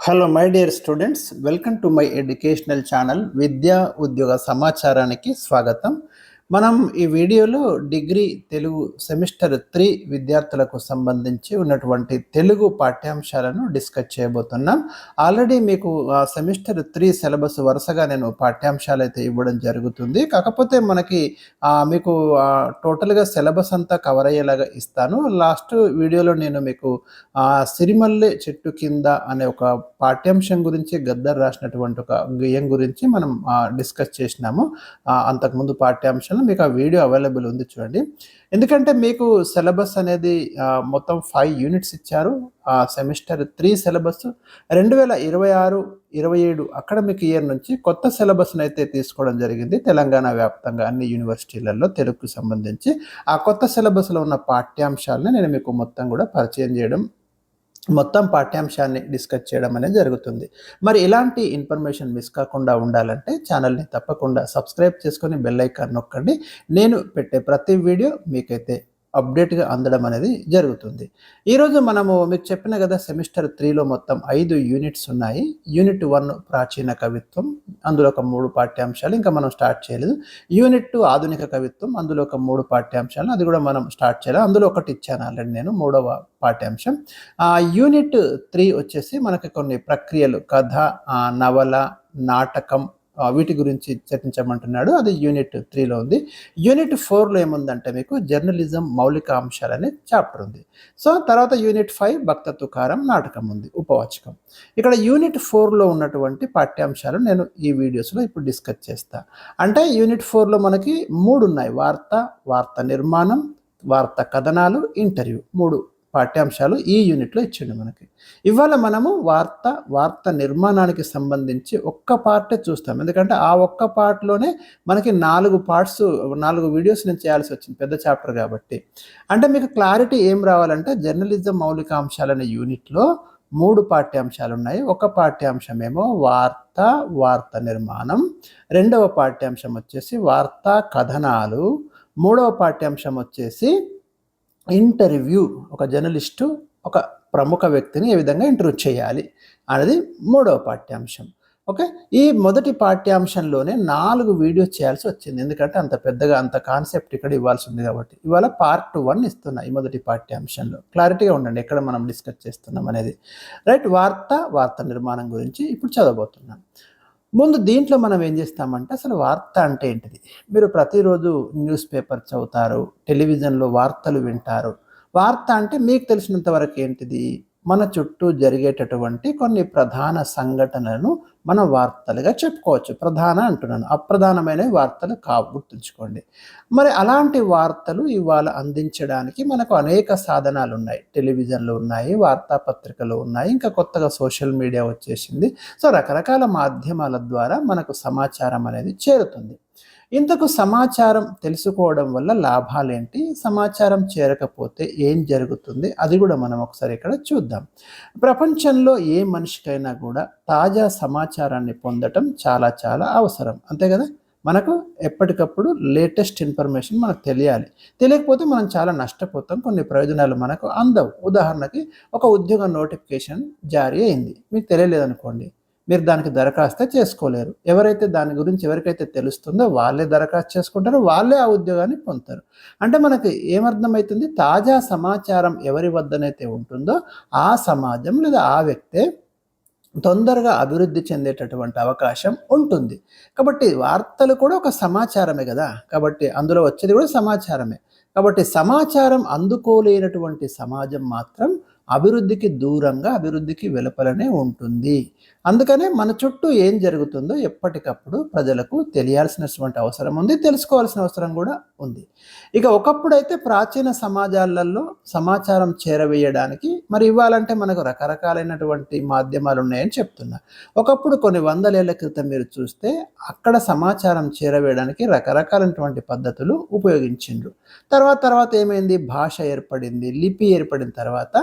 Hello my dear students, welcome to my educational channel విద్యా ఉద్యోగ సమాచారానికి స్వాగతం. మనం ఈ వీడియోలో డిగ్రీ తెలుగు సెమిస్టర్ 3 విద్యార్థులకు సంబంధించి ఉన్నటువంటి తెలుగు పాఠ్యాంశాలను డిస్కస్ చేయబోతున్నాం. ఆల్రెడీ మీకు సెమిస్టర్ 3 సిలబస్ వరుసగా నేను పాఠ్యాంశాలు అయితే ఇవ్వడం జరుగుతుంది. కాకపోతే మనకి మీకు టోటల్గా సిలబస్ అంతా కవర్ అయ్యేలాగా ఇస్తాను. లాస్ట్ వీడియోలో నేను మీకు సిరిమల్లె చెట్టు కింద అనే ఒక పాఠ్యాంశం గురించి గద్దర్ రాసినటువంటి ఒక గేయం గురించి మనం డిస్కస్ చేసినాము. అంతకుముందు పాఠ్యాంశంలో మీకు ఆ వీడియో అవైలబుల్ ఉంది, చూడండి. ఎందుకంటే మీకు సిలబస్ అనేది మొత్తం 5 యూనిట్స్ ఇచ్చారు. సెమిస్టర్ 3 సిలబస్ 2026-27 అకాడమిక్ ఇయర్ నుంచి కొత్త సిలబస్ని అయితే తీసుకోవడం జరిగింది తెలంగాణ వ్యాప్తంగా అన్ని యూనివర్సిటీలలో తెలుగుకు సంబంధించి. ఆ కొత్త సిలబస్లో ఉన్న పాఠ్యాంశాలను నేను మీకు మొత్తం కూడా పరిచయం చేయడం, మొత్తం పాఠ్యాంశాన్ని డిస్కస్ చేయడం అనేది జరుగుతుంది. మరి ఇలాంటి ఇన్ఫర్మేషన్ మిస్ కాకుండా ఉండాలంటే ఛానల్ని తప్పకుండా సబ్స్క్రైబ్ చేసుకొని బెల్ ఐకాన్ నొక్కండి. నేను పెట్టే ప్రతి వీడియో మీకైతే అప్డేట్గా అందడం అనేది జరుగుతుంది. ఈరోజు మనము మీకు చెప్పిన కదా, సెమిస్టర్ 3లో మొత్తం 5 యూనిట్స్ ఉన్నాయి. యూనిట్ 1 ప్రాచీన కవిత్వం, అందులో ఒక 3 పాఠ్యాంశాలు ఇంకా మనం స్టార్ట్ చేయలేదు. యూనిట్ 2 ఆధునిక కవిత్వం, అందులో ఒక 3 పాఠ్యాంశాలు, అది కూడా మనం స్టార్ట్ చేయలేదు. అందులో ఒకటి ఇచ్చాను ఆల్రెడీ నేను, 3వ పాఠ్యాంశం. యూనిట్ 3 వచ్చేసి మనకి కొన్ని ప్రక్రియలు, కథ, నవల, నాటకం, వీటి గురించి చర్చించమంటున్నాడు. అది యూనిట్ 3లో ఉంది. యూనిట్ 4లో ఏముందంటే మీకు జర్నలిజం మౌలిక అంశాలు అనే చాప్టర్ ఉంది. సో తర్వాత యూనిట్ 5 భక్త తుకారం నాటకం ఉంది, ఉపవాచకం. ఇక్కడ యూనిట్ 4లో ఉన్నటువంటి పాఠ్యాంశాలు నేను ఈ వీడియోస్లో ఇప్పుడు డిస్కస్ చేస్తా. అంటే యూనిట్ 4లో మనకి 3 ఉన్నాయి: వార్త నిర్మాణం, వార్త కథనాలు, ఇంటర్వ్యూ. 3 పాఠ్యాంశాలు ఈ యూనిట్లో ఇచ్చిండు మనకి. ఇవాళ మనము వార్త నిర్మాణానికి సంబంధించి ఒక్క పార్టే చూస్తాం. ఎందుకంటే ఆ ఒక్క పార్ట్లోనే మనకి 4 పార్ట్స్, 4 వీడియోస్ నేను చేయాల్సి వచ్చింది, పెద్ద చాప్టర్ కాబట్టి. అంటే మీకు క్లారిటీ ఏం రావాలంటే, జర్నలిజం మౌలిక అంశాలనే యూనిట్లో 3 పాఠ్యాంశాలు ఉన్నాయి. ఒక పాఠ్యాంశం ఏమో వార్త నిర్మాణం, రెండవ పాఠ్యాంశం వచ్చేసి వార్తా కథనాలు, మూడవ పాఠ్యాంశం వచ్చేసి ఇంటర్వ్యూ. ఒక జర్నలిస్టు ఒక ప్రముఖ వ్యక్తిని ఏ విధంగా ఇంటర్వ్యూ చేయాలి అనేది 3వ పాఠ్యాంశం. ఓకే, ఈ మొదటి పాఠ్యాంశంలోనే 4 వీడియోస్ చేయాల్సి వచ్చింది. ఎందుకంటే అంత పెద్దగా అంత కాన్సెప్ట్ ఇక్కడ ఇవ్వాల్సి ఉంది కాబట్టి. ఇవాళ పార్ట్ 1 ఇస్తున్నా ఈ మొదటి పాఠ్యాంశంలో. క్లారిటీగా ఉండండి ఎక్కడ మనం డిస్కస్ చేస్తున్నాం అనేది. రైట్, వార్త నిర్మాణం గురించి ఇప్పుడు చదవబోతున్నాం. ముందు దీంట్లో మనం ఏం చేస్తామంటే, అసలు వార్త అంటే ఏంటిది? మీరు ప్రతిరోజు న్యూస్ పేపర్ చదువుతారు, టెలివిజన్లో వార్తలు వింటారు. వార్త అంటే మీకు తెలిసినంత వరకు ఏంటిది? మన చుట్టూ జరిగేటటువంటి కొన్ని ప్రధాన సంఘటనలను మనం వార్తలుగా చెప్పుకోవచ్చు. ప్రధాన అంటున్నాను, అప్రధానమైన వార్తలు కావు, గుర్తుంచుకోండి. మరి అలాంటి వార్తలు ఇవాళ అందించడానికి మనకు అనేక సాధనాలు ఉన్నాయి. టెలివిజన్లు ఉన్నాయి, వార్తాపత్రికలు ఉన్నాయి, ఇంకా కొత్తగా సోషల్ మీడియా వచ్చేసింది. సో రకరకాల మాధ్యమాల ద్వారా మనకు సమాచారం అనేది చేరుతుంది. ఇంతకు సమాచారం తెలుసుకోవడం వల్ల లాభాలేంటి, సమాచారం చేరకపోతే ఏం జరుగుతుంది, అది కూడా మనం ఒకసారి ఇక్కడ చూద్దాం. ప్రపంచంలో ఏ మనిషికైనా కూడా తాజా సమాచారాన్ని పొందటం చాలా చాలా అవసరం, అంతే కదా? మనకు ఎప్పటికప్పుడు లేటెస్ట్ ఇన్ఫర్మేషన్ మనకు తెలియకపోతే మనం చాలా నష్టపోతాం, కొన్ని ప్రయోజనాలు మనకు అందవు. ఉదాహరణకి ఒక ఉద్యోగ నోటిఫికేషన్ జారీ అయింది, మీకు తెలియలేదనుకోండి, మీరు దానికి దరఖాస్తు చేసుకోలేరు. ఎవరైతే దాని గురించి ఎవరికైతే తెలుస్తుందో వాళ్ళే దరఖాస్తు చేసుకుంటారు, వాళ్ళే ఆ ఉద్యోగాన్ని పొందుతారు. అంటే మనకి ఏమర్థమవుతుంది? తాజా సమాచారం ఎవరి వద్దనైతే ఉంటుందో ఆ సమాజం లేదా ఆ వ్యక్తే తొందరగా అభివృద్ధి చెందేటటువంటి అవకాశం ఉంటుంది. కాబట్టి వార్తలు కూడా ఒక సమాచారమే కదా, కాబట్టి అందులో వచ్చేది కూడా సమాచారమే. కాబట్టి సమాచారం అందుకోలేనటువంటి సమాజం మాత్రం అభివృద్ధికి దూరంగా, అభివృద్ధికి వెలుపలనే ఉంటుంది. అందుకనే మన చుట్టూ ఏం జరుగుతుందో ఎప్పటికప్పుడు ప్రజలకు తెలియాల్సినటువంటి అవసరం ఉంది, తెలుసుకోవాల్సిన అవసరం కూడా ఉంది. ఇక ఒకప్పుడైతే ప్రాచీన సమాజాలలో సమాచారం చేరవేయడానికి, మరి ఇవ్వాలంటే మనకు రకరకాలైనటువంటి మాధ్యమాలు ఉన్నాయని చెప్తున్నా. ఒకప్పుడు కొన్ని 100 ఏళ్ల క్రితం మీరు చూస్తే అక్కడ సమాచారం చేరవేయడానికి రకరకాలైనటువంటి పద్ధతులు ఉపయోగించిండ్రు. తర్వాత ఏమైంది? భాష ఏర్పడింది, లిపి ఏర్పడిన తర్వాత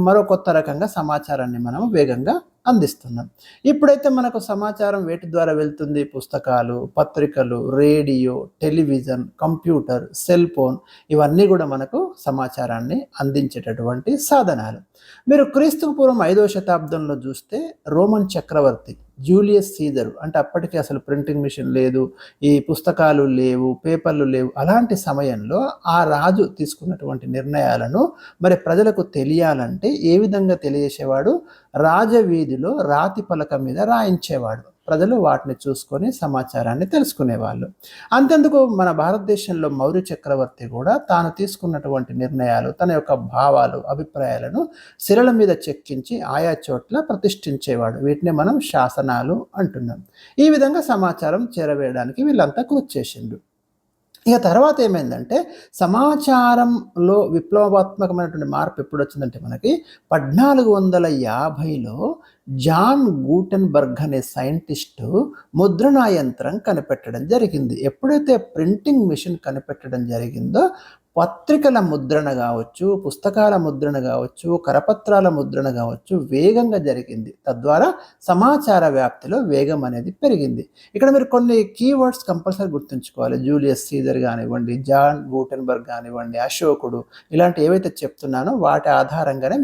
మరో కొత్త రకంగా సమాచారాన్ని మనం వేగంగా అందిస్తున్నాం. ఇప్పుడైతే మనకు సమాచారం వేటి ద్వారా వెళ్తుంది? పుస్తకాలు, పత్రికలు, radio, television, computer, cell phone ఇవన్నీ కూడా మనకు సమాచారాన్ని అందించేటటువంటి సాధనాలు. మీరు క్రీస్తుకు పూర్వం 5వ శతాబ్దంలో చూస్తే రోమన్ చక్రవర్తి జూలియస్ సీజర్, అంటే అప్పటికి అసలు ప్రింటింగ్ మిషన్ లేదు, ఈ పుస్తకాలు లేవు, పేపర్లు లేవు. అలాంటి సమయంలో ఆ రాజు తీసుకున్నటువంటి నిర్ణయాలను మరి ప్రజలకు తెలియాలంటే ఏ విధంగా తెలియజేసేవాడు? రాజవీధిలో రాతి పలక మీద రాయించేవాడు. ప్రజలు వాటిని చూసుకొని సమాచారాన్ని తెలుసుకునేవాళ్ళు. అంతెందుకు మన భారతదేశంలో మౌర్య చక్రవర్తి కూడా తాను తీసుకున్నటువంటి నిర్ణయాలు, తన యొక్క భావాలు, అభిప్రాయాలను శిలల మీద చెక్కించి ఆయా చోట్ల ప్రతిష్ఠించేవాడు. వీటిని మనం శాసనాలు అంటున్నాం. ఈ విధంగా సమాచారం చేరవేయడానికి వీళ్ళంతా కృషి చేసిండు. ఇక తర్వాత ఏమైందంటే సమాచారంలో విప్లవాత్మకమైనటువంటి మార్పు ఎప్పుడు వచ్చిందంటే మనకి 1450లో జాన్ గూటెన్బర్గ్ అనే సైంటిస్టు ముద్రణా యంత్రం కనిపెట్టడం జరిగింది. ఎప్పుడైతే ప్రింటింగ్ మిషన్ కనిపెట్టడం జరిగిందో పత్రికల ముద్రణ కావచ్చు, పుస్తకాల ముద్రణ కావచ్చు, కరపత్రాల ముద్రణ కావచ్చు వేగంగా జరిగింది. తద్వారా సమాచార వ్యాప్తిలో వేగం అనేది పెరిగింది. ఇక్కడ మీరు కొన్ని కీవర్డ్స్ కంపల్సరీ గుర్తుంచుకోవాలి. జూలియస్ సీజర్ కానివ్వండి, జాన్ గూటెన్బర్గ్ కానివ్వండి, అశోకుడు, ఇలాంటి ఏవైతే చెప్తున్నానో వాటి ఆధారంగానే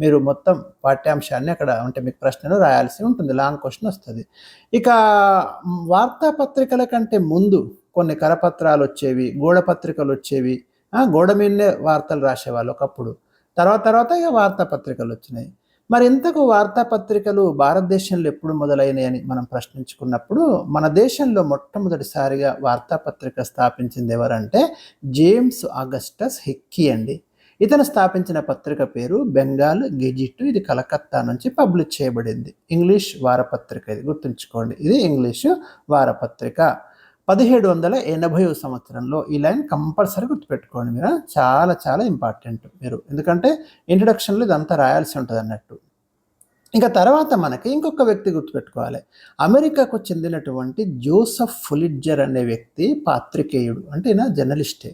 మీరు మొత్తం పాఠ్యాంశాన్ని అక్కడ అంటే మీకు ప్రశ్నలు రాయాల్సి ఉంటుంది. లాంగ్ క్వశ్చన్ వస్తుంది. ఇక వార్తాపత్రికల కంటే ముందు కొన్ని కరపత్రాలు వచ్చేవి, గోడ పత్రికలు వచ్చేవి. గోడ మీదనే వార్తలు రాసేవాళ్ళు ఒకప్పుడు. తర్వాత ఇక వార్తాపత్రికలు వచ్చినాయి. మరి ఇంతకు వార్తాపత్రికలు భారతదేశంలో ఎప్పుడు మొదలైనాయని మనం ప్రశ్నించుకున్నప్పుడు మన దేశంలో మొట్టమొదటిసారిగా వార్తాపత్రిక స్థాపించింది ఎవరంటే జేమ్స్ ఆగస్టస్ హిక్కీ అండి. ఇతను స్థాపించిన పత్రిక పేరు బెంగాల్ గెజిట్. ఇది కలకత్తా నుంచి పబ్లిష్ చేయబడింది. ఇంగ్లీష్ వారపత్రిక, ఇది గుర్తుంచుకోండి. ఇది ఇంగ్లీషు వారపత్రిక. 1780 సంవత్సరంలో. ఈ లైన్ కంపల్సరీ గుర్తుపెట్టుకోండి మీరు. చాలా చాలా ఇంపార్టెంట్ మీరు, ఎందుకంటే ఇంట్రడక్షన్లో ఇదంతా రాయాల్సి ఉంటుంది అన్నట్టు. ఇంకా తర్వాత మనకి ఇంకొక వ్యక్తి గుర్తుపెట్టుకోవాలి. అమెరికాకు చెందినటువంటి జోసెఫ్ పులిట్జర్ అనే వ్యక్తి పాత్రికేయుడు, అంటే ఈయన జర్నలిస్టే.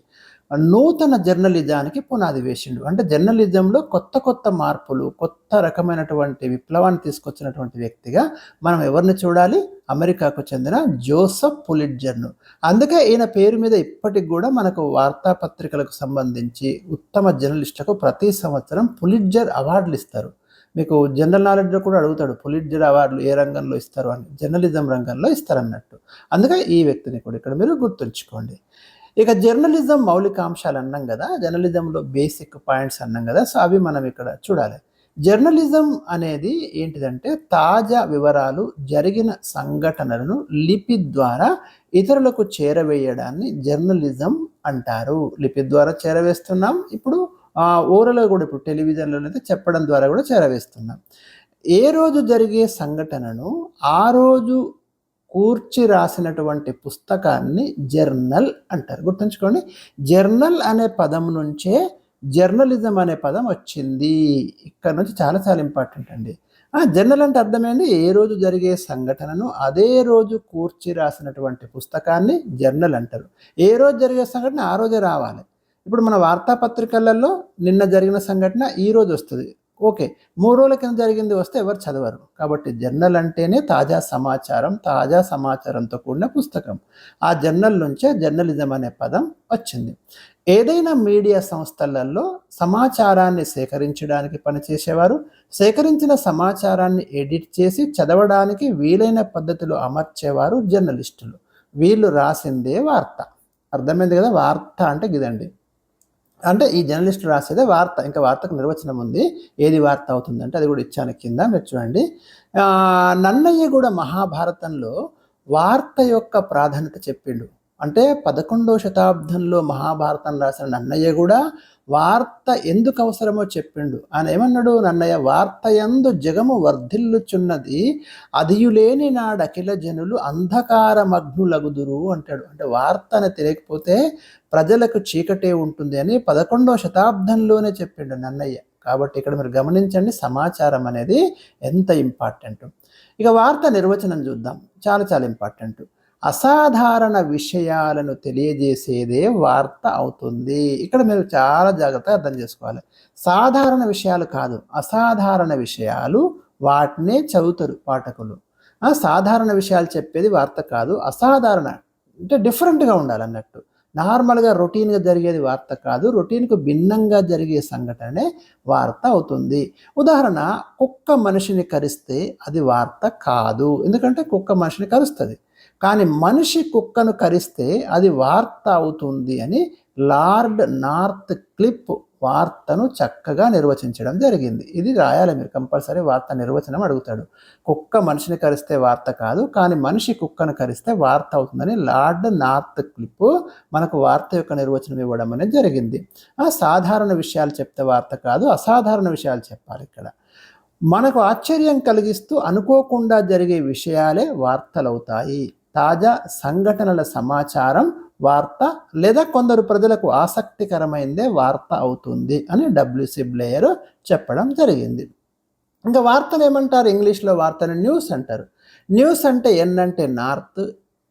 నూతన జర్నలిజానికి పునాది వేసిండు. అంటే జర్నలిజంలో కొత్త మార్పులు, కొత్త రకమైనటువంటి విప్లవాన్ని తీసుకొచ్చినటువంటి వ్యక్తిగా మనం ఎవరిని చూడాలి? అమెరికాకు చెందిన జోసెఫ్ పులిట్జర్ను. అందుకే ఈయన పేరు మీద ఇప్పటికి కూడా మనకు వార్తాపత్రికలకు సంబంధించి ఉత్తమ జర్నలిస్టులకు ప్రతి సంవత్సరం పులిట్జర్ అవార్డులు ఇస్తారు. మీకు జనరల్ నాలెడ్జ్లో కూడా అడుగుతాడు, పులిట్జర్ అవార్డులు ఏ రంగంలో ఇస్తారు అని. జర్నలిజం రంగంలో ఇస్తారన్నట్టు. అందుకే ఈ వ్యక్తిని కూడా ఇక్కడ మీరు గుర్తుంచుకోండి. ఇక జర్నలిజం మౌలిక అంశాలు అన్నాం కదా, జర్నలిజంలో బేసిక్ పాయింట్స్ అన్నాం కదా, సో అవి మనం ఇక్కడ చూడాలి. జర్నలిజం అనేది ఏంటిదంటే తాజా వివరాలు, జరిగిన సంఘటనలను లిపి ద్వారా ఇతరులకు చేరవేయడాన్ని జర్నలిజం అంటారు. లిపి ద్వారా చేరవేస్తున్నాం, ఇప్పుడు ఓరలో కూడా, ఇప్పుడు టెలివిజన్లో అయితే చెప్పడం ద్వారా కూడా చేరవేస్తున్నాం. ఏ రోజు జరిగే సంఘటనను ఆ రోజు కూర్చి రాసినటువంటి పుస్తకాన్ని జర్నల్ అంటారు. గుర్తుంచుకోండి, జర్నల్ అనే పదం నుంచే జర్నలిజం అనే పదం వచ్చింది. ఇక్కడ నుంచి చాలా చాలా ఇంపార్టెంట్ అండి. జర్నల్ అంటే అర్థమైంది, ఏ రోజు జరిగే సంఘటనను అదే రోజు కూర్చి రాసినటువంటి పుస్తకాన్ని జర్నల్ అంటారు. ఏ రోజు జరిగే సంఘటన ఆ రోజే రావాలి. ఇప్పుడు మన వార్తాపత్రికలలో నిన్న జరిగిన సంఘటన ఈ రోజు వస్తుంది. ఓకే, 3 రోజుల కింద జరిగింది వస్తే ఎవరు చదవరు. కాబట్టి జర్నల్ అంటేనే తాజా సమాచారంతో కూడిన పుస్తకం. ఆ జర్నల్ నుంచే జర్నలిజం అనే పదం వచ్చింది. ఏదైనా మీడియా సంస్థలలో సమాచారాన్ని సేకరించడానికి పనిచేసేవారు, సేకరించిన సమాచారాన్ని ఎడిట్ చేసి చదవడానికి వీలైన పద్ధతిలో అమర్చేవారు జర్నలిస్టులు. వీళ్ళు రాసిందే వార్త. అర్థమైంది కదా? వార్త అంటే ఇదండి. అంటే ఈ జర్నలిస్ట్ రాసేదే వార్త. ఇంకా వార్తకు నిర్వచనం ఉంది. ఏది వార్త అవుతుందంటే అది కూడా ఇచ్చాను కింద, మీరు చూడండి. నన్నయ్య కూడా మహాభారతంలో వార్త యొక్క ప్రాధాన్యత చెప్పిండు. అంటే 11వ శతాబ్దంలో మహాభారతం రాసిన నన్నయ్య కూడా వార్త ఎందుకు అవసరమో చెప్పిండు. ఆయన ఏమన్నాడు? నన్నయ్య, వార్త యందు జగము వర్ధిల్లుచున్నది, అదియులేని నాడఖిల జనులు అంధకారమగ్నులగుదురు అంటాడు. అంటే వార్త అని తెలియకపోతే ప్రజలకు చీకటే ఉంటుంది అని 11వ శతాబ్దంలోనే చెప్పిండు నన్నయ్య. కాబట్టి ఇక్కడ మీరు గమనించండి, సమాచారం అనేది ఎంత ఇంపార్టెంట్. ఇక వార్త నిర్వచనం చూద్దాం, చాలా చాలా ఇంపార్టెంట్. అసాధారణ విషయాలను తెలియజేసేదే వార్త అవుతుంది. ఇక్కడ మీరు చాలా జాగ్రత్తగా అర్థం చేసుకోవాలి. సాధారణ విషయాలు కాదు, అసాధారణ విషయాలు వాటినే చదువుతారు పాఠకులు. సాధారణ విషయాలు చెప్పేది వార్త కాదు, అసాధారణ అంటే డిఫరెంట్గా ఉండాలన్నట్టు. నార్మల్గా రొటీన్గా జరిగేది వార్త కాదు, రొటీన్కు భిన్నంగా జరిగే సంఘటనే వార్త అవుతుంది. ఉదాహరణ, కుక్క మనిషిని కరిస్తే అది వార్త కాదు, ఎందుకంటే కుక్క మనిషిని కరుస్తుంది. కానీ మనిషి కుక్కను కరిస్తే అది వార్త అవుతుంది అని లార్డ్ నార్త్ క్లిప్ వార్తను చక్కగా నిర్వచించడం జరిగింది. ఇది రాయాలి మీరు కంపల్సరీ, వార్త నిర్వచనం అడుగుతాడు. కుక్క మనిషిని కరిస్తే వార్త కాదు, కానీ మనిషి కుక్కను కరిస్తే వార్త అవుతుందని లార్డ్ నార్త్ క్లిప్ మనకు వార్త యొక్క నిర్వచనం ఇవ్వడం అనేది జరిగింది. సాధారణ విషయాలు చెప్తే వార్త కాదు, అసాధారణ విషయాలు చెప్పాలి. ఇక్కడ మనకు ఆశ్చర్యం కలిగిస్తూ అనుకోకుండా జరిగే విషయాలే వార్తలవుతాయి. తాజా సంఘటనల సమాచారం వార్త, లేదా కొందరు ప్రజలకు ఆసక్తికరమైందే వార్త అవుతుంది అని డబ్ల్యూసి బ్లేయర్ చెప్పడం జరిగింది. ఇంకా వార్తలు ఏమంటారు ఇంగ్లీష్లో? వార్తను న్యూస్ అంటారు. న్యూస్ అంటే ఎన్ అంటే నార్త్,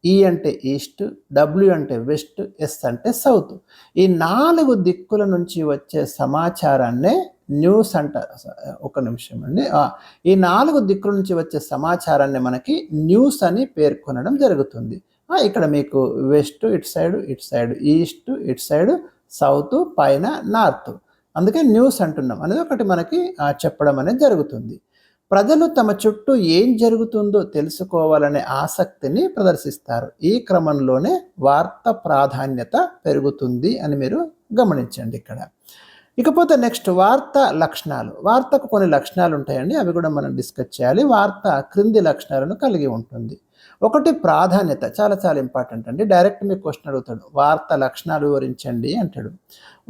ఈ అంటే ఈస్ట్, డబ్ల్యూ అంటే వెస్ట్, ఎస్ అంటే సౌత్. ఈ 4 దిక్కుల నుంచి వచ్చే సమాచారాన్నే న్యూస్ అంటారు. ఒక నిమిషం అండి. ఈ 4 దిక్కుల నుంచి వచ్చే సమాచారాన్ని మనకి న్యూస్ అని పేర్కొనడం జరుగుతుంది. ఇక్కడ మీకు వెస్ట్ ఇటు సైడ్, ఈస్ట్ ఇటు సైడ్, సౌత్, పైన నార్త్. అందుకే న్యూస్ అంటున్నాం అనేది ఒకటి మనకి చెప్పడం అనేది జరుగుతుంది. ప్రజలు తమ చుట్టూ ఏం జరుగుతుందో తెలుసుకోవాలనే ఆసక్తిని ప్రదర్శిస్తారు. ఈ క్రమంలోనే వార్త ప్రాధాన్యత పెరుగుతుంది అని మీరు గమనించండి ఇక్కడ. ఇకపోతే నెక్స్ట్ వార్త లక్షణాలు. వార్తకు కొన్ని లక్షణాలు ఉంటాయండి, అవి కూడా మనం డిస్కస్ చేయాలి. వార్త క్రింది లక్షణాలను కలిగి ఉంటుంది. ఒకటి, ప్రాధాన్యత. చాలా చాలా ఇంపార్టెంట్ అండి. డైరెక్ట్ మీకు క్వశ్చన్ అడుగుతాడు, వార్త లక్షణాలు వివరించండి అంటాడు.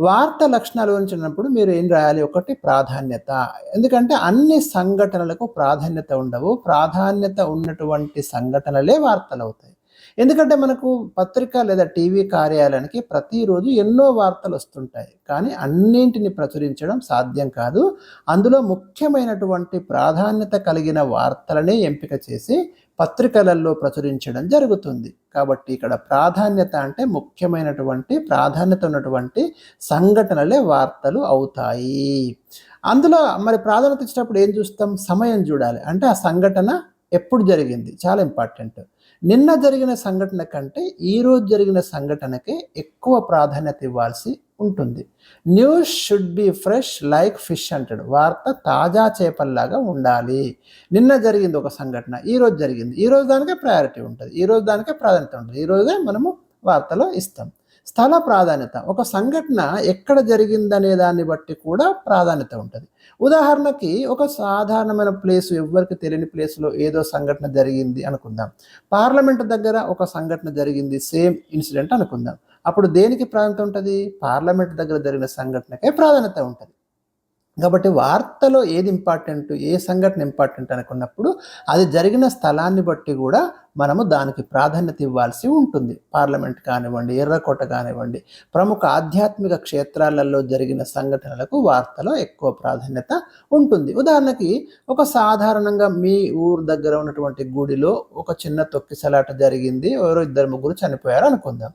వార్త లక్షణాలు వివరించినప్పుడు మీరు ఏం రాయాలి? ఒకటి, ప్రాధాన్యత. ఎందుకంటే అన్ని సంఘటనలకు ప్రాధాన్యత ఉండవు, ప్రాధాన్యత ఉన్నటువంటి సంఘటనలే వార్తలు అవుతాయి. ఎందుకంటే మనకు పత్రిక లేదా టీవీ కార్యాలయానికి ప్రతిరోజు ఎన్నో వార్తలు వస్తుంటాయి, కానీ అన్నింటిని ప్రచురించడం సాధ్యం కాదు. అందులో ముఖ్యమైనటువంటి ప్రాధాన్యత కలిగిన వార్తలనే ఎంపిక చేసి పత్రికలలో ప్రచురించడం జరుగుతుంది. కాబట్టి ఇక్కడ ప్రాధాన్యత అంటే ముఖ్యమైనటువంటి ప్రాధాన్యత ఉన్నటువంటి సంఘటనలే వార్తలు అవుతాయి. అందులో మరి ప్రాధాన్యత ఇచ్చినప్పుడు ఏం చూస్తాం? సమయం చూడాలి. అంటే ఆ సంఘటన ఎప్పుడు జరిగింది, చాలా ఇంపార్టెంట్. నిన్న జరిగిన సంఘటన కంటే ఈరోజు జరిగిన సంఘటనకే ఎక్కువ ప్రాధాన్యత ఇవ్వాల్సి ఉంటుంది. News should be fresh like fish అంటాడు. వార్త తాజా చేపల్లాగా ఉండాలి. నిన్న జరిగింది ఒక సంఘటన, ఈరోజు జరిగింది, ఈరోజు దానికే ప్రయారిటీ ఉంటుంది, ఈరోజు దానికే ప్రాధాన్యత ఉంటుంది, ఈరోజే మనము వార్తలో ఇస్తాం. స్థల ప్రాధాన్యత. ఒక సంఘటన ఎక్కడ జరిగిందనే దాన్ని బట్టి కూడా ప్రాధాన్యత ఉంటుంది. ఉదాహరణకి ఒక సాధారణమైన ప్లేసు, ఎవరికి తెలియని ప్లేస్లో ఏదో సంఘటన జరిగింది అనుకుందాం. పార్లమెంట్ దగ్గర ఒక సంఘటన జరిగింది, సేమ్ ఇన్సిడెంట్ అనుకుందాం. అప్పుడు దేనికి ప్రాధాన్యత ఉంటుంది? పార్లమెంట్ దగ్గర జరిగిన సంఘటనకే ప్రాధాన్యత ఉంటుంది. కాబట్టి వార్తలో ఏది ఇంపార్టెంట్, ఏ సంఘటన ఇంపార్టెంట్ అనుకున్నప్పుడు అది జరిగిన స్థలాన్ని బట్టి కూడా మనము దానికి ప్రాధాన్యత ఇవ్వాల్సి ఉంటుంది. పార్లమెంట్ కానివ్వండి, ఎర్రకోట కానివ్వండి, ప్రముఖ ఆధ్యాత్మిక క్షేత్రాలలో జరిగిన సంఘటనలకు వార్తలో ఎక్కువ ప్రాధాన్యత ఉంటుంది. ఉదాహరణకి ఒక సాధారణంగా మీ ఊరు దగ్గర ఉన్నటువంటి గుడిలో ఒక చిన్న తొక్కిసలాట జరిగింది, ఎవరో 2-3 చనిపోయారు అనుకుందాం.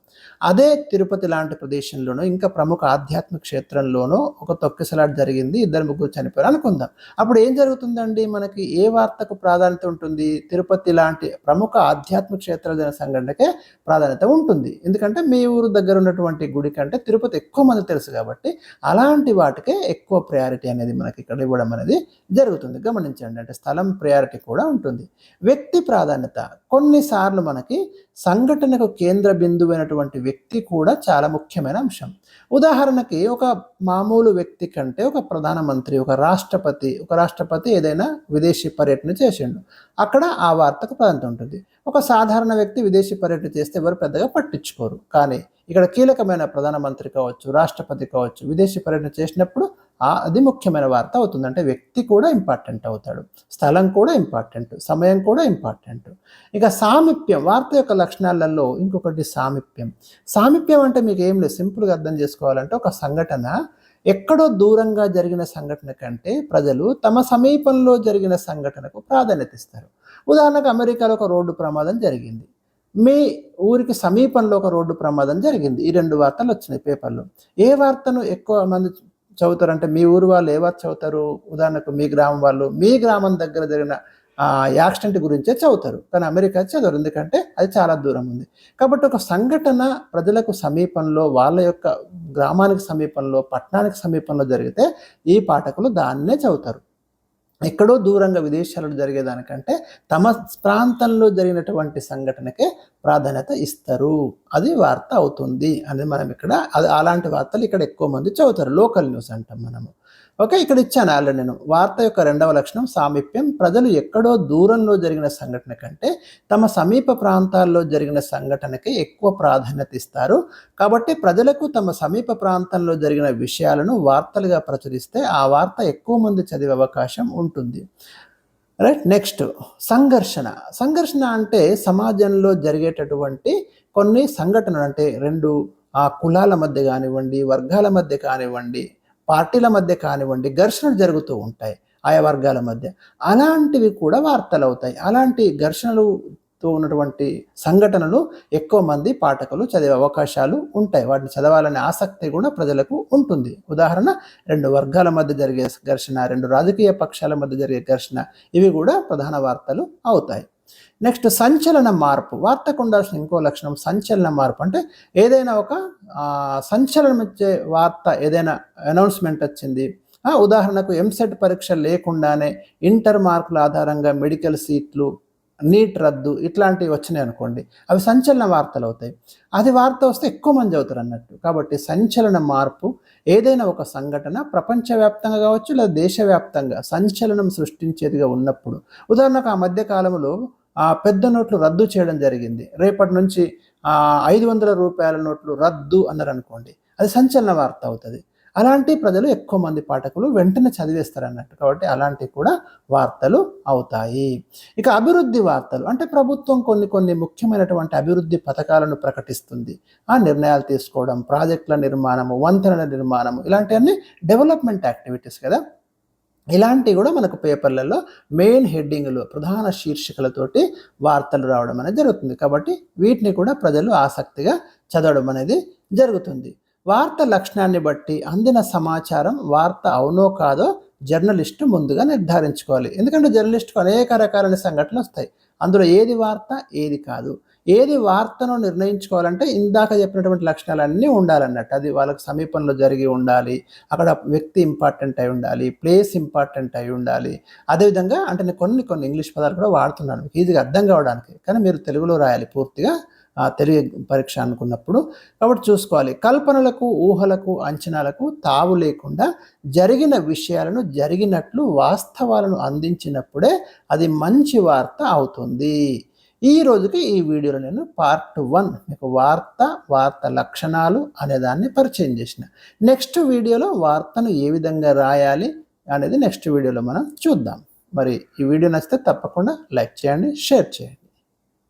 అదే తిరుపతి లాంటి ప్రదేశంలోనో ఇంకా ప్రముఖ ఆధ్యాత్మిక క్షేత్రంలోనో ఒక తొక్కిసలాట జరిగింది, 2-3 చనిపోయారు అనుకుందాం. అప్పుడు ఏం జరుగుతుందండి? మనకి ఏ వార్తకు ప్రాధాన్యత ఉంటుంది? తిరుపతి లాంటి ప్రముఖ ఆధ్యాత్మిక క్షేత్రాల జరిగిన సంఘటనకే ప్రాధాన్యత ఉంటుంది. ఎందుకంటే మీ ఊరు దగ్గర ఉన్నటువంటి గుడి కంటే తిరుపతి ఎక్కువ మంది తెలుసు కాబట్టి అలాంటి వాటికే ఎక్కువ ప్రయారిటీ అనేది మనకి ఇక్కడ ఇవ్వడం అనేది జరుగుతుంది. గమనించండి, అంటే స్థలం ప్రయారిటీ కూడా ఉంటుంది. వ్యక్తి ప్రాధాన్యత. కొన్నిసార్లు మనకి సంఘటనకు కేంద్ర బిందువైనటువంటి వ్యక్తి కూడా చాలా ముఖ్యమైన అంశం. ఉదాహరణకి ఒక మామూలు వ్యక్తి కంటే ఒక ప్రధానమంత్రి, ఒక రాష్ట్రపతి ఏదైనా విదేశీ పర్యటన చేసిండు, అక్కడ ఆ వార్తకు ప్రాధాన్యత ఉంటుంది. ఒక సాధారణ వ్యక్తి విదేశీ పర్యటన చేస్తే ఎవరు పెద్దగా పట్టించుకోరు. కానీ ఇక్కడ కీలకమైన ప్రధానమంత్రి కావచ్చు, రాష్ట్రపతి కావచ్చు, విదేశీ పర్యటన చేసినప్పుడు అది ముఖ్యమైన వార్త అవుతుంది. అంటే వ్యక్తి కూడా ఇంపార్టెంట్ అవుతాడు, స్థలం కూడా ఇంపార్టెంట్, సమయం కూడా ఇంపార్టెంట్. ఇక సామీప్యం. వార్త యొక్క లక్షణాలలో ఇంకొకటి సామీప్యం. సామీప్యం అంటే మీకు ఏం లేదు, సింపుల్గా అర్థం చేసుకోవాలంటే ఒక సంఘటన ఎక్కడో దూరంగా జరిగిన సంఘటన కంటే ప్రజలు తమ సమీపంలో జరిగిన సంఘటనకు ప్రాధాన్యత ఇస్తారు. ఉదాహరణకు అమెరికాలో ఒక రోడ్డు ప్రమాదం జరిగింది, మీ ఊరికి సమీపంలో ఒక రోడ్డు ప్రమాదం జరిగింది. ఈ 2 వార్తలు వచ్చినాయి పేపర్లో. ఏ వార్తను ఎక్కువ మంది చదువుతారంటే మీ ఊరు వాళ్ళు ఏ వార్త చదువుతారు? ఉదాహరణకు మీ గ్రామం వాళ్ళు మీ గ్రామం దగ్గర జరిగిన యాక్సిడెంట్ గురించే చదువుతారు, కానీ అమెరికా చదవరు, ఎందుకంటే అది చాలా దూరం ఉంది. కాబట్టి ఒక సంఘటన ప్రజలకు సమీపంలో, వాళ్ళ యొక్క గ్రామానికి సమీపంలో, పట్టణానికి సమీపంలో జరిగితే ఈ పాఠకులు దాన్నే చదువుతారు. ఎక్కడో దూరంగా విదేశాలలో జరిగేదానికంటే తమ ప్రాంతంలో జరిగినటువంటి సంఘటనకే ప్రాధాన్యత ఇస్తారు, అది వార్త అవుతుంది అనేది మనం ఇక్కడ అలాంటి వార్తలు ఇక్కడ ఎక్కువ మంది చదువుతారు. లోకల్ న్యూస్ అంటాం మనము. ఓకే, ఇక్కడ ఇచ్చాను ఆల్రెడీ నేను. వార్త యొక్క రెండవ లక్షణం సామీప్యం. ప్రజలు ఎక్కడో దూరంలో జరిగిన సంఘటన కంటే తమ సమీప ప్రాంతాల్లో జరిగిన సంఘటనకి ఎక్కువ ప్రాధాన్యత ఇస్తారు. కాబట్టి ప్రజలకు తమ సమీప ప్రాంతంలో జరిగిన విషయాలను వార్తలుగా ప్రచురిస్తే ఆ వార్త ఎక్కువ మంది చదివే అవకాశం ఉంటుంది. రైట్. నెక్స్ట్ సంఘర్షణ. సంఘర్షణ అంటే సమాజంలో జరిగేటటువంటి కొన్ని సంఘటనలు, అంటే రెండు కులాల మధ్య కానివ్వండి, వర్గాల మధ్య కానివ్వండి, పార్టీల మధ్య కానివ్వండి, ఘర్షణలు జరుగుతూ ఉంటాయి ఆయా వర్గాల మధ్య. అలాంటివి కూడా వార్తలు అవుతాయి. అలాంటి ఘర్షణలుతో ఉన్నటువంటి సంఘటనలు ఎక్కువ మంది పాఠకులు చదివే అవకాశాలు ఉంటాయి. వాటిని చదవాలనే ఆసక్తి కూడా ప్రజలకు ఉంటుంది. ఉదాహరణ, రెండు వర్గాల మధ్య జరిగే ఘర్షణ, రెండు రాజకీయ పక్షాల మధ్య జరిగే ఘర్షణ, ఇవి కూడా ప్రధాన వార్తలు అవుతాయి. నెక్స్ట్ సంచలన మార్పు. వార్తకు ఉండాల్సిన ఇంకో లక్షణం సంచలన మార్పు. అంటే ఏదైనా ఒక సంచలనం ఇచ్చే వార్త, ఏదైనా అనౌన్స్మెంట్ వచ్చింది, ఉదాహరణకు ఎంసెట్ పరీక్ష లేకుండానే ఇంటర్ మార్కుల ఆధారంగా మెడికల్ సీట్లు, నీట్ రద్దు, ఇట్లాంటివి వచ్చినాయి అనుకోండి, అవి సంచలన వార్తలు అవుతాయి. అది వార్త వస్తే ఎక్కువ మంది అవుతారు అన్నట్టు. కాబట్టి సంచలన మార్పు, ఏదైనా ఒక సంఘటన ప్రపంచవ్యాప్తంగా కావచ్చు లేదా దేశవ్యాప్తంగా సంచలనం సృష్టించేదిగా ఉన్నప్పుడు, ఉదాహరణకు ఆ మధ్య కాలంలో పెద్ద నోట్లు రద్దు చేయడం జరిగింది, రేపటి నుంచి 500 రూపాయల నోట్లు రద్దు అన్నారు అనుకోండి, అది సంచలన వార్త అవుతుంది. అలాంటి ప్రజలు ఎక్కువ మంది పాఠకులు వెంటనే చదివేస్తారు అన్నట్టు. కాబట్టి అలాంటివి కూడా వార్తలు అవుతాయి. ఇక అభివృద్ధి వార్తలు అంటే ప్రభుత్వం కొన్ని ముఖ్యమైనటువంటి అభివృద్ధి పథకాలను ప్రకటిస్తుంది, నిర్ణయాలు తీసుకోవడం, ప్రాజెక్టుల నిర్మాణము, వంతెనల నిర్మాణము, ఇలాంటివన్నీ డెవలప్మెంట్ యాక్టివిటీస్ కదా. ఇలాంటివి కూడా మనకు పేపర్లలో మెయిన్ హెడ్డింగ్లు, ప్రధాన శీర్షికలతోటి వార్తలు రావడం అనేది జరుగుతుంది. కాబట్టి వీటిని కూడా ప్రజలు ఆసక్తిగా చదవడం అనేది జరుగుతుంది. వార్త లక్షణాన్ని బట్టి అందిన సమాచారం వార్త అవునో కాదో జర్నలిస్టు ముందుగా నిర్ధారించుకోవాలి. ఎందుకంటే జర్నలిస్టుకు అనేక రకాలైన సంఘటనలు వస్తాయి, అందులో ఏది వార్త ఏది కాదు, ఏది వార్తను నిర్ణయించుకోవాలంటే ఇందాక చెప్పినటువంటి లక్షణాలన్నీ ఉండాలన్నట్టు. అది వాళ్ళకి సమీపంలో జరిగి ఉండాలి, అక్కడ వ్యక్తి ఇంపార్టెంట్ అయి ఉండాలి, ప్లేస్ ఇంపార్టెంట్ అయి ఉండాలి. అదేవిధంగా అంటే నేను కొన్ని ఇంగ్లీష్ పదాలు కూడా వాడుతున్నాను మీకు ఈజీగా అర్థం కావడానికి, కానీ మీరు తెలుగులో రాయాలి పూర్తిగా తెలుగు పరీక్ష అనుకున్నప్పుడు. కాబట్టి చూసుకోవాలి, కల్పనలకు, ఊహలకు, అంచనాలకు తావు లేకుండా జరిగిన విషయాలను జరిగినట్లు వాస్తవాలను అందించినప్పుడే అది మంచి వార్త అవుతుంది. ఈ రోజుకి ఈ వీడియోలో నేను పార్ట్ 1 మీకు వార్త లక్షణాలు అనేదాన్ని పరిచయం చేసిన. నెక్స్ట్ వీడియోలో వార్తను ఏ విధంగా రాయాలి అనేది నెక్స్ట్ వీడియోలో మనం చూద్దాం. మరి ఈ వీడియో నచ్చితే తప్పకుండా లైక్ చేయండి, షేర్ చేయండి.